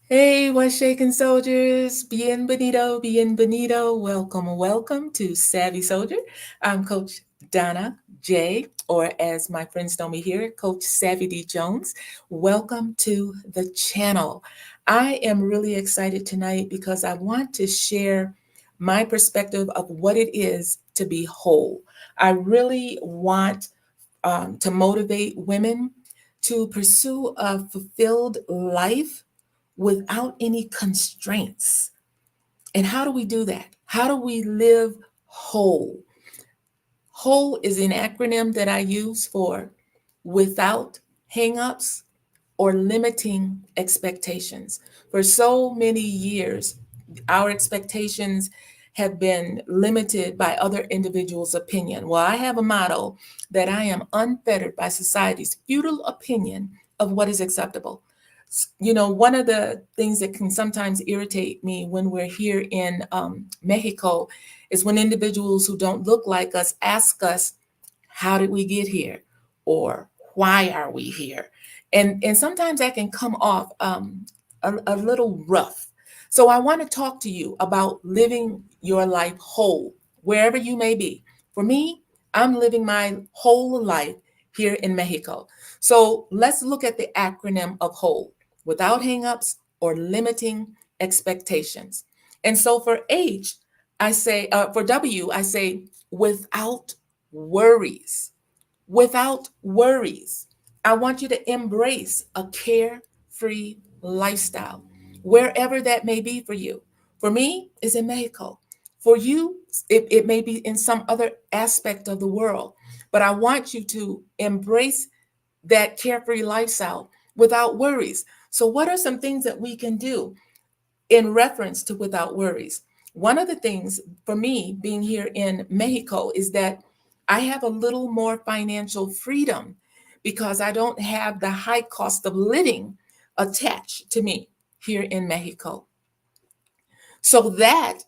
Hey, what's shaking soldiers? Bienvenido, bienvenido. Welcome, welcome to Savvy Soldier. I'm Coach Donna J, or as my friends know me here, Coach Savvy D Jones. Welcome to the channel. I am really excited tonight because I want to share my perspective of what it is to be whole. I really want to motivate women to pursue a fulfilled life without any constraints. And how do we do that? How do we live whole? Whole is an acronym that I use for without hangups or limiting expectations. For so many years, our expectations have been limited by other individuals' opinion. Well, I have a motto that I am unfettered by society's feudal opinion of what is acceptable. You know, one of the things that can sometimes irritate me when we're here in Mexico is when individuals who don't look like us ask us, how did we get here? Or why are we here? And sometimes that can come off a little rough. So I want to talk to you about living your life whole, wherever you may be. For me, I'm living my whole life here in Mexico. So let's look at the acronym of whole, without hangups or limiting expectations. And so for H, I say, for W, I say without worries. Without worries. I want you to embrace a carefree lifestyle, wherever that may be for you. For me, it's in Mexico. For you, it may be in some other aspect of the world. But I want you to embrace that carefree lifestyle without worries. So, what are some things that we can do in reference to without worries? One of the things for me being here in Mexico is that I have a little more financial freedom because I don't have the high cost of living attached to me here in Mexico. So that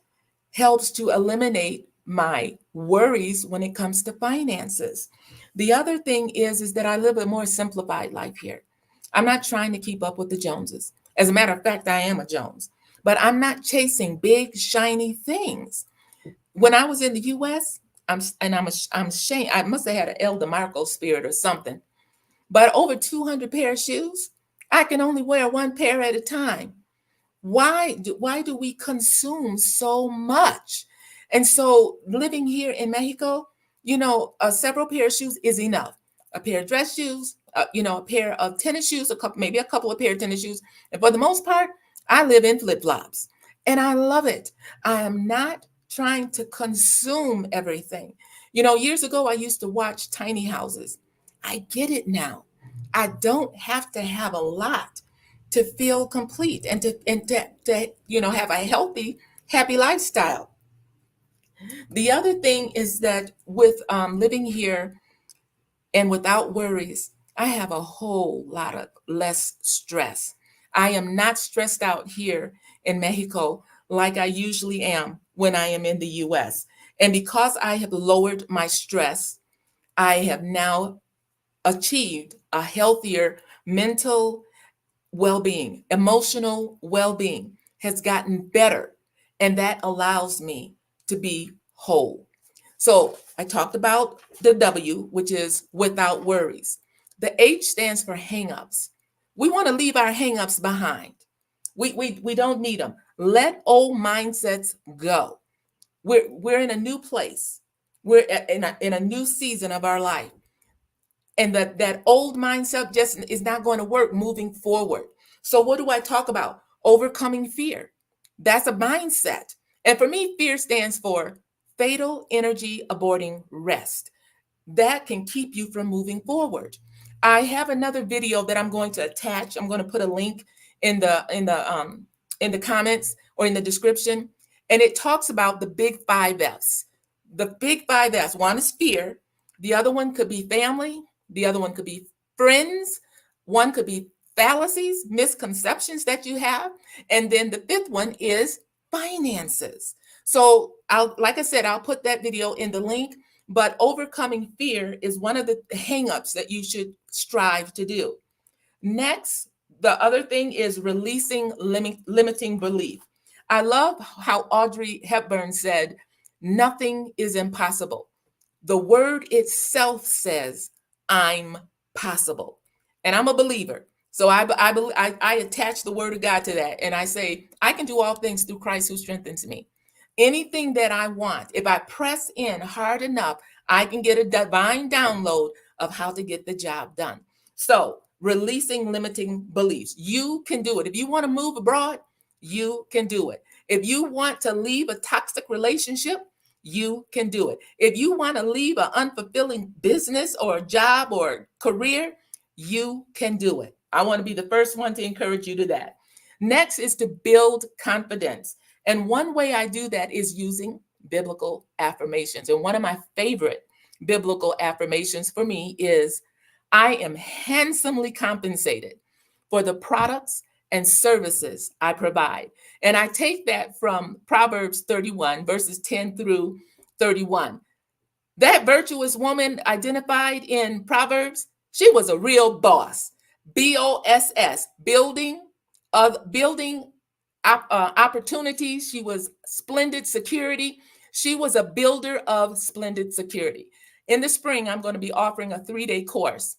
helps to eliminate my worries when it comes to finances. The other thing is that I live a more simplified life here. I'm not trying to keep up with the Joneses. As a matter of fact, I am a Jones, but I'm not chasing big shiny things. When I was in the U.S., I'm ashamed. I must have had an El DeMarco spirit or something. But over 200 pair of shoes, I can only wear one pair at a time. Why do we consume so much? And so living here in Mexico, several pair of shoes is enough. A pair of dress shoes, a pair of tennis shoes, maybe a couple of pair of tennis shoes. And for the most part, I live in flip-flops. And I love it. I am not trying to consume everything. Years ago I used to watch tiny houses. I get it now. I don't have to have a lot to feel complete and to have a healthy, happy lifestyle. The other thing is that with living here and without worries, I have a whole lot of less stress. I am not stressed out here in Mexico like I usually am when I am in the US. And because I have lowered my stress, I have now achieved a healthier mental well-being, emotional well-being has gotten better, and that allows me to be whole. So I talked about the W, which is without worries. The H stands for hangups. We want to leave our hangups behind. We don't need them. Let old mindsets go. We're in a new place. We're in a new season of our life, and that old mindset just is not going to work moving forward. So what do I talk about? Overcoming fear. That's a mindset. And for me, fear stands for fatal energy aborting rest. That can keep you from moving forward. I have another video that I'm going to attach. I'm going to put a link in the comments or in the description, and it talks about the big 5 F's. The big 5 F's. One is fear. The other one could be family. The other one could be friends. One could be fallacies, misconceptions that you have, and then the fifth one is finances. So like I said, I'll put that video in the link. But overcoming fear is one of the hangups that you should strive to do. Next, the other thing is releasing limiting belief. I love how Audrey Hepburn said, nothing is impossible. The word itself says, I'm possible. And I'm a believer. So I attach the word of God to that. And I say, I can do all things through Christ who strengthens me. Anything that I want, if I press in hard enough, I can get a divine download of how to get the job done. So releasing limiting beliefs. You can do it. If you want to move abroad, you can do it. If you want to leave a toxic relationship, you can do it. If you want to leave an unfulfilling business or a job or career, you can do it. I want to be the first one to encourage you to that. Next is to build confidence. And one way I do that is using biblical affirmations. And one of my favorite biblical affirmations for me is, I am handsomely compensated for the products and services I provide. And I take that from Proverbs 31, verses 10 through 31. That virtuous woman identified in Proverbs, she was a real boss. BOSS, building opportunities. She was splendid security. She was a builder of splendid security. In the spring, I'm going to be offering a 3-day course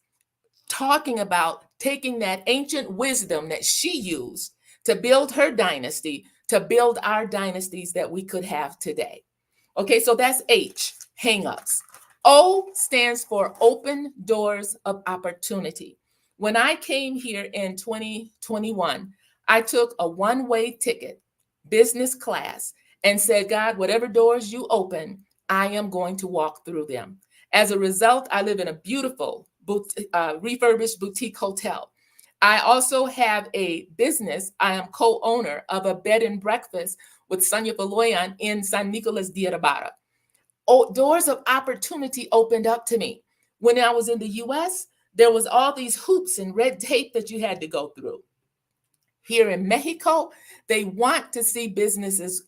talking about taking that ancient wisdom that she used to build her dynasty, to build our dynasties that we could have today. Okay, so that's H, hangups. O stands for open doors of opportunity. When I came here in 2021, I took a one-way ticket, business class, and said, God, whatever doors you open, I am going to walk through them. As a result, I live in a beautiful refurbished boutique hotel. I also have a business. I am co-owner of a bed and breakfast with Sonia Baloyan in San Nicolas de Ibarra. Oh, doors of opportunity opened up to me. When I was in the US, there was all these hoops and red tape that you had to go through. Here in Mexico, they want to see businesses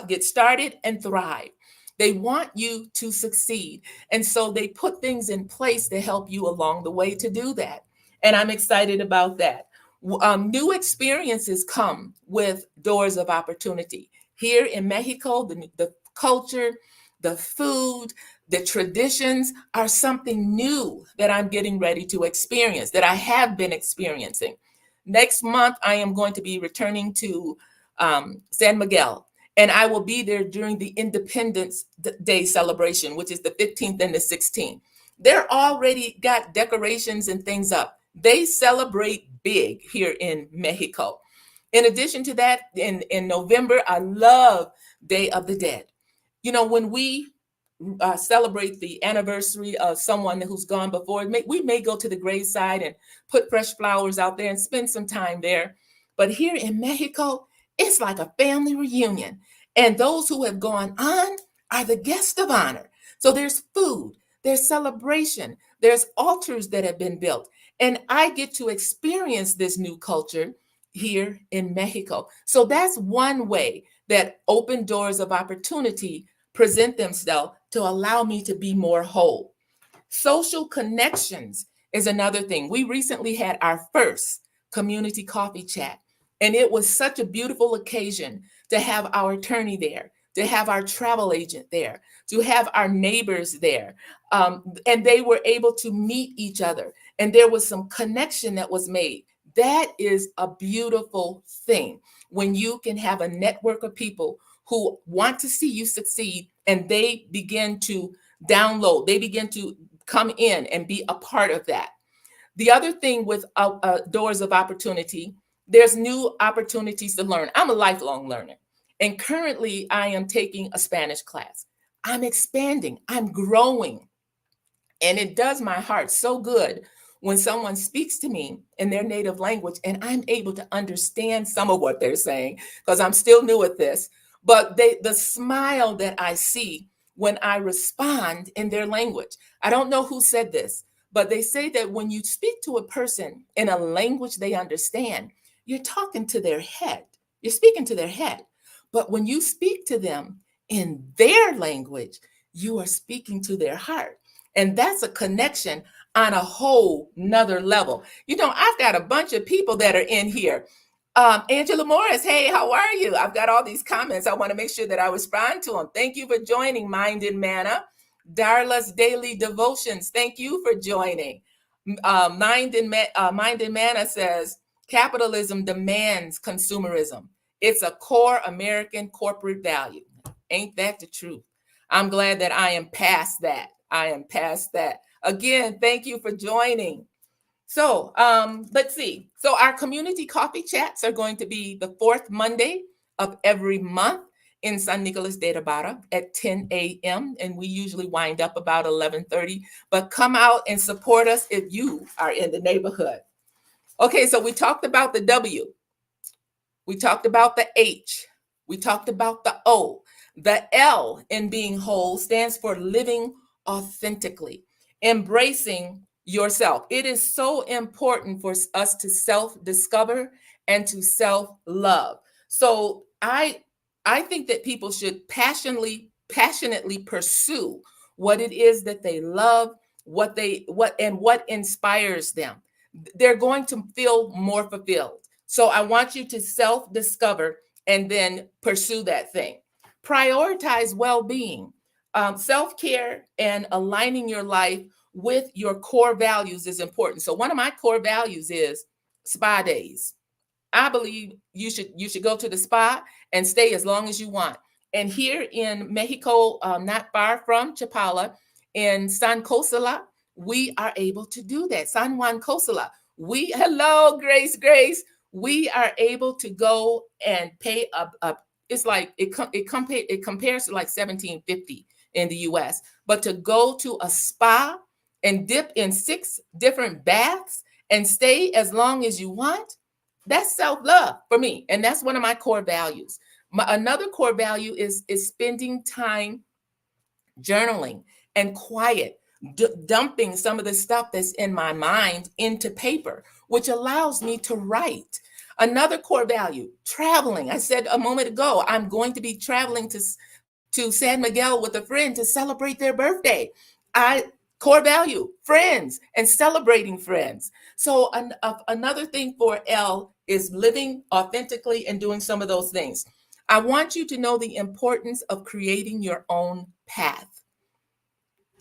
get started and thrive. They want you to succeed. And so they put things in place to help you along the way to do that. And I'm excited about that. New experiences come with doors of opportunity. Here in Mexico, the culture, the food, the traditions are something new that I'm getting ready to experience, that I have been experiencing. Next month, I am going to be returning to San Miguel, and I will be there during the Independence Day celebration, which is the 15th and the 16th. They're already got decorations and things up. They celebrate big here in Mexico. In addition to that, in November, I love Day of the Dead. You know, when we celebrate the anniversary of someone who's gone before, we may go to the graveside and put fresh flowers out there and spend some time there. But here in Mexico, it's like a family reunion. And those who have gone on are the guests of honor. So there's food, there's celebration, there's altars that have been built. And I get to experience this new culture here in Mexico. So that's one way that open doors of opportunity present themselves to allow me to be more whole. Social connections is another thing. We recently had our first community coffee chat, and it was such a beautiful occasion to have our attorney there, to have our travel agent there, to have our neighbors there. And they were able to meet each other, and there was some connection that was made. That is a beautiful thing when you can have a network of people who want to see you succeed, and they begin to download, they begin to come in and be a part of that. The other thing with doors of opportunity, there's new opportunities to learn. I'm a lifelong learner, and currently I am taking a Spanish class. I'm expanding, I'm growing, and it does my heart so good when someone speaks to me in their native language and I'm able to understand some of what they're saying, because I'm still new at this. But the smile that I see when I respond in their language. I don't know who said this, but they say that when you speak to a person in a language they understand, you're talking to their head. You're speaking to their head. But when you speak to them in their language, you are speaking to their heart. And that's a connection on a whole nother level. I've got a bunch of people that are in here. Angela Morris, hey, how are you? I've got all these comments. I want to make sure that I respond to them. Thank you for joining Mind and Manna. Darla's Daily Devotions, thank you for joining. Mind and Manna says, capitalism demands consumerism. It's a core American corporate value. Ain't that the truth? I'm glad that I am past that. I am past that. Again, thank you for joining. So let's see. So our community coffee chats are going to be the fourth Monday of every month in San Nicolas de Ibarra at 10 a.m. And we usually wind up about 11:30. But come out and support us if you are in the neighborhood. Okay, so we talked about the W. We talked about the H. We talked about the O. The L in being whole stands for living authentically, embracing yourself. It is so important for us to self-discover and to self-love. So I think that people should passionately pursue what it is that they love, what inspires them. They're going to feel more fulfilled. So I want you to self-discover and then pursue that thing. Prioritize well-being, self-care, and aligning your life with your core values is important. So one of my core values is spa days. I believe you should go to the spa and stay as long as you want. And here in Mexico, not far from Chapala, in San Cosala, we are able to do that. San Juan Cosala. Hello, Grace. We are able to go and pay a it's like it compares to like 1750 in the US. But to go to a spa and dip in 6 different baths and stay as long as you want, that's self-love for me. And that's one of my core values. Another core value is spending time journaling and quiet, dumping some of the stuff that's in my mind into paper, which allows me to write. Another core value, traveling. I said a moment ago, I'm going to be traveling to San Miguel with a friend to celebrate their birthday. Core value, friends and celebrating friends. So another thing for L is living authentically and doing some of those things. I want you to know the importance of creating your own path.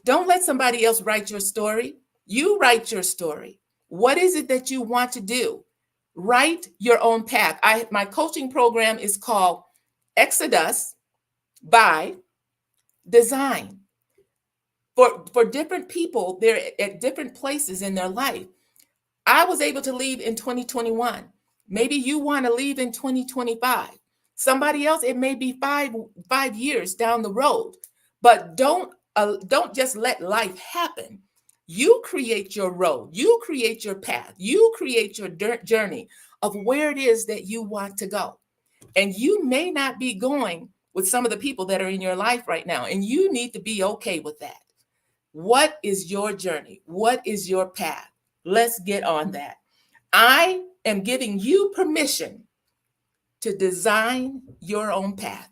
Don't let somebody else write your story. You write your story. What is it that you want to do? Write your own path. My coaching program is called Exodus by Design. For different people, they're at different places in their life. I was able to leave in 2021. Maybe you want to leave in 2025. Somebody else, it may be five years down the road. But don't just let life happen. You create your road. You create your path. You create your journey of where it is that you want to go. And you may not be going with some of the people that are in your life right now. And you need to be okay with that. What is your journey? What is your path? Let's get on that. I am giving you permission to design your own path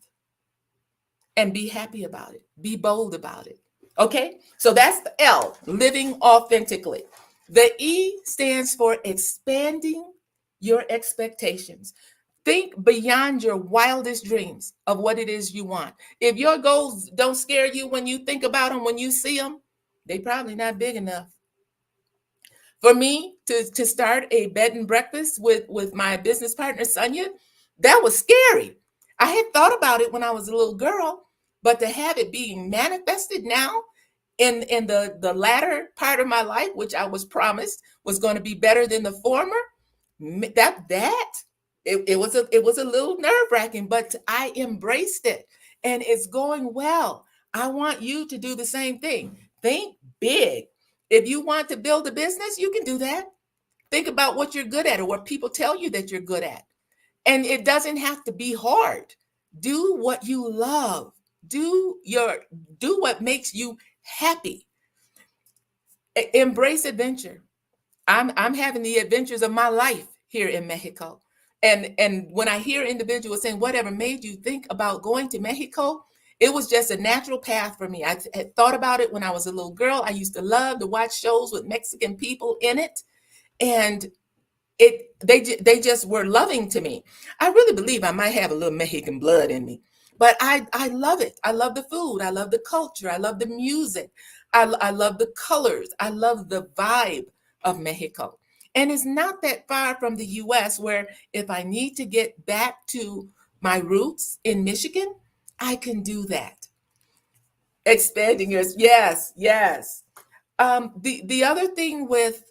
and be happy about it. Be bold about it. Okay? So that's the L, living authentically. The E stands for expanding your expectations. Think beyond your wildest dreams of what it is you want. If your goals don't scare you when you think about them, when you see them, they probably not big enough. For me to start a bed and breakfast with my business partner, Sonia, that was scary. I had thought about it when I was a little girl, but to have it being manifested now in the latter part of my life, which I was promised was going to be better than the former, it was a little nerve-wracking, but I embraced it and it's going well. I want you to do the same thing. Think big. If you want to build a business, you can do that. Think about what you're good at or what people tell you that you're good at. And it doesn't have to be hard. Do what you love. Do what makes you happy. Embrace adventure. I'm having the adventures of my life here in Mexico. And when I hear individuals saying, whatever made you think about going to Mexico, It was just a natural path for me. I had thought about it when I was a little girl. I used to love to watch shows with Mexican people in it. And they just were loving to me. I really believe I might have a little Mexican blood in me, but I love it. I love the food. I love the culture. I love the music. I love the colors. I love the vibe of Mexico. And it's not that far from the US, where if I need to get back to my roots in Michigan, I can do that. Expanding yours. Yes, yes. The other thing with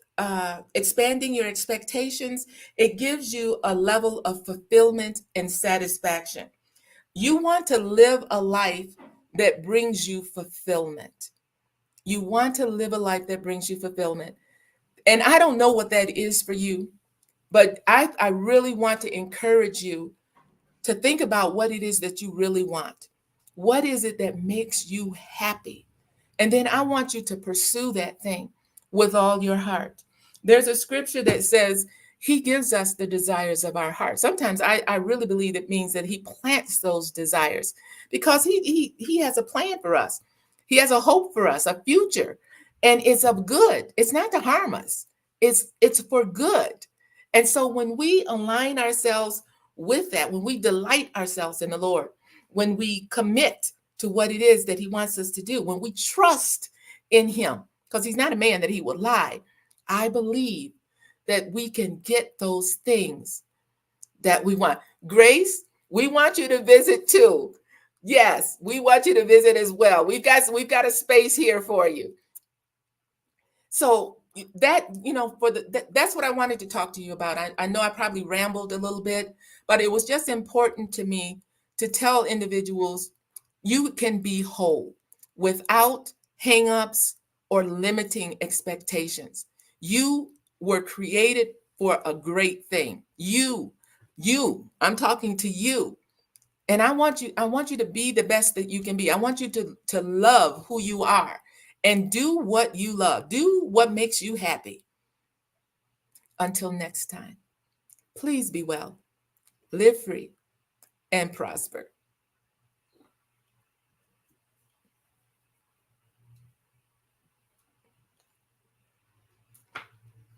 expanding your expectations, it gives you a level of fulfillment and satisfaction. You want to live a life that brings you fulfillment. You want to live a life that brings you fulfillment. And I don't know what that is for you, but I really want to encourage you to think about what it is that you really want. What is it that makes you happy? And then I want you to pursue that thing with all your heart. There's a scripture that says, He gives us the desires of our heart. Sometimes I really believe it means that He plants those desires because he has a plan for us. He has a hope for us, a future, and it's of good. It's not to harm us. It's for good. And so when we align ourselves with that, when we delight ourselves in the Lord, when we commit to what it is that He wants us to do, when we trust in Him, because He's not a man that He would lie, I believe that we can get those things that we want. Grace, we want you to visit too. Yes, we want you to visit as well. We've got a space here for you. So that, that's what I wanted to talk to you about. I know I probably rambled a little bit, but it was just important to me to tell individuals you can be whole without hangups or limiting expectations. You were created for a great thing. I'm talking to you. And I want you to be the best that you can be. I want you to love who you are and do what you love. Do what makes you happy. Until next time, please be well, live free, and prosper.